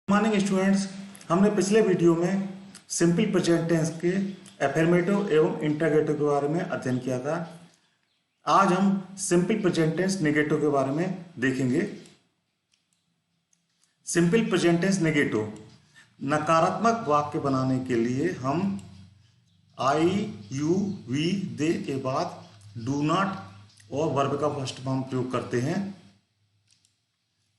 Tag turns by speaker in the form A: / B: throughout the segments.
A: Morning students, हमने पिछले video में सिंपल प्रेजेंट टेंस के एफर्मेटिव एवं इंटरोगेटिव के बारे में अध्ययन किया था। आज हम सिंपल प्रेजेंट टेंस नेगेटिव के बारे में देखेंगे। सिंपल प्रेजेंट टेंस नेगेटिव नकारात्मक वाक्य बनाने के लिए हम आई, यू, वी, दे के बाद डू नॉट और वर्ब का फर्स्ट फॉर्म प्रयोग करते हैं।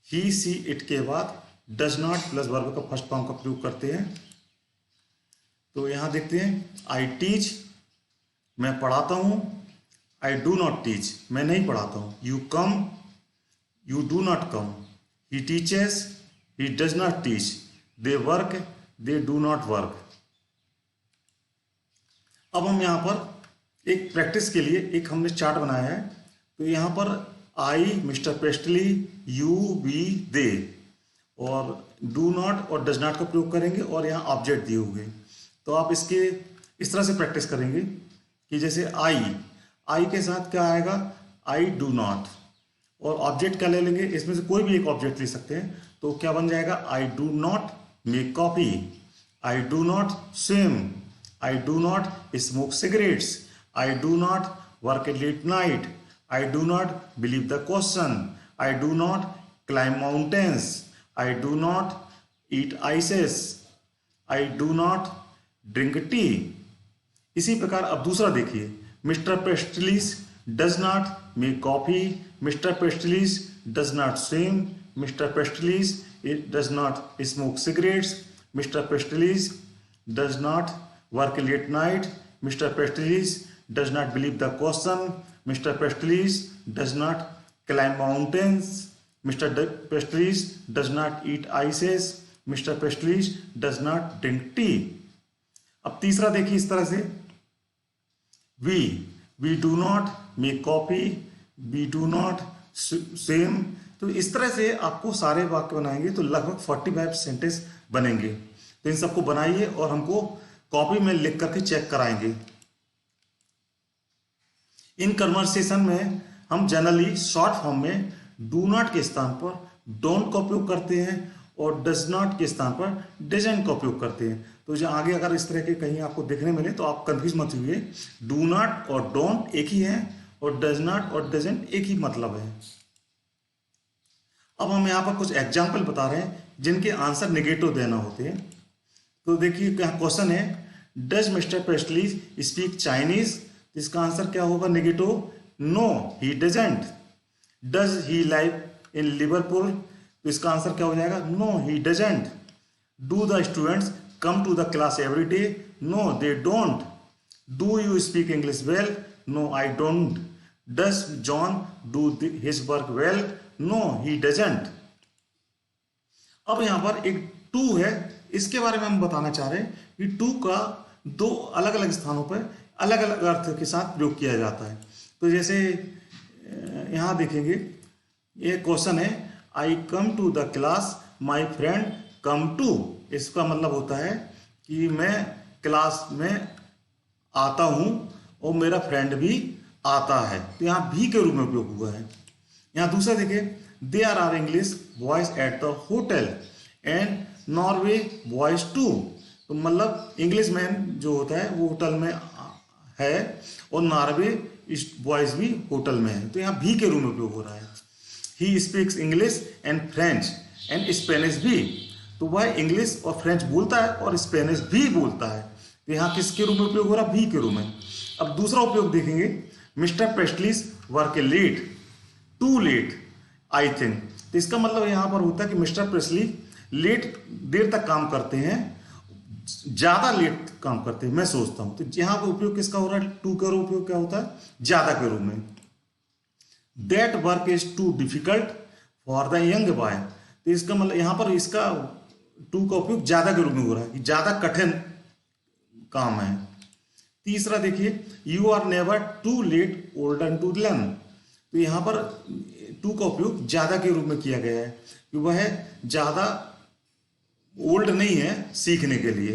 A: ही, सी, इट के बाद डज नॉट प्लस वर्ब का फर्स्ट फॉर्म का प्रयोग करते हैं। तो यहां देखते हैं, आई टीच, मैं पढ़ाता हूं। आई डू नॉट टीच, मैं नहीं पढ़ाता हूं। You come, you do not come. He teaches, he does not teach. They work, they do not work. अब हम यहां पर एक प्रैक्टिस के लिए एक हमने चार्ट बनाया है। तो यहां पर आई, मिस्टर पेस्टली, यू, वी, दे और डू नॉट और डज नॉट का प्रयोग करेंगे और यहाँ ऑब्जेक्ट दिए होंगे। तो आप इसके इस तरह से प्रैक्टिस करेंगे कि जैसे आई के साथ क्या आएगा, आई डू नॉट, और ऑब्जेक्ट क्या ले लेंगे, इसमें से कोई भी एक ऑब्जेक्ट ले सकते हैं। तो क्या बन जाएगा, I do not make coffee, I do not swim, I do not smoke cigarettes, I do not work late night, I do not believe the question, I do not climb mountains, I do not eat ices, I do not drink tea। इसी प्रकार अब दूसरा देखिए, Mister Pastries does not make coffee, Mister Pastries does not swim, Mister Pastries does not smoke cigarettes, Mister Pastries does not work late night, Mister Pastries does not believe the question, Mister Pastries does not climb mountains, Mr. Pastries does not eat ices, Mr. Pastries does not drink tea। अब तीसरा देखिए इस तरह से, we do not make coffee, we do not swim। तो इस तरह से आपको सारे वाक्य बनाएंगे तो लगभग 45 सेंटेंस बनेंगे। तो इन सबको बनाइए और हमको कॉपी में लिख करके चेक कराएंगे। इन कन्वर्सेशन में हम जनरली शॉर्ट फॉर्म में डू नॉट के स्थान पर डोंट का उपयोग करते हैं और डज नॉट के स्थान पर डजंट का उपयोग करते हैं। तो जो आगे अगर इस तरह के कहीं आपको देखने मिले तो आप कंफ्यूज मत होइए। डू नॉट और डोंट एक ही है और डज नॉट और डजंट एक ही मतलब है। अब हम यहाँ पर कुछ एग्जाम्पल बता रहे हैं जिनके आंसर नेगेटिव देना होते हैं। तो देखिए क्या क्वेश्चन है, does mister Pestley speak Chinese. इसका आंसर क्या होगा, negative, no he doesn't. Does he live in Liverpool, तो इसका आंसर क्या हो जाएगा, no he doesn't. Do the students come to the class every day, no they don't. Do you speak English well, no I don't. Does John do his work well, no he doesn't. अब यहां पर एक to है, इसके बारे में हम बताना चाह रहे हैं कि टू का दो अलग अलग स्थानों पर अलग अलग अर्थ के साथ प्रयोग किया जाता है। तो जैसे यहां देखेंगे, ये क्वेश्चन है, I come to the class my friend come to. इसका मतलब होता है कि मैं क्लास में आता हूं और मेरा फ्रेंड भी आता है। तो यहां भी के रूप में उपयोग हुआ है। यहां दूसरा देखिए, they are English boys at the hotel and Norway boys too. तो मतलब इंग्लिश मैन जो होता है वो होटल में है और नॉर्वे बॉयज भी होटल में है। तो यहाँ भी के रूप में उपयोग हो रहा है। He speaks English and French and Spanish भी। तो वह इंग्लिश और फ्रेंच बोलता है और स्पेनिश भी बोलता है। तो यहाँ किसके रूप में उपयोग हो रहा है, भी के रूप में। अब दूसरा उपयोग देखेंगे, Mister Pastries work late, too late I think. तो इसका मतलब यहाँ पर होता है कि मिस्टर पेस्टली लेट, देर तक काम करते हैं, ज्यादा लेट काम करते हैं, मैं सोचता हूं। तो यहां पर उपयोग किसका हो रहा है, टू का उपयोग क्या होता है, ज्यादा के रूप में। That work is too difficult for the young boy. तो इसका मतलब यहां पर इसका टू का उपयोग ज्यादा के रूप में हो रहा है कि ज्यादा कठिन काम है। तीसरा देखिए, you are never too late olden to learn. तो यहां पर टू का उपयोग ज्यादा के रूप में किया गया है कि वह ज्यादा ओल्ड नहीं है सीखने के लिए।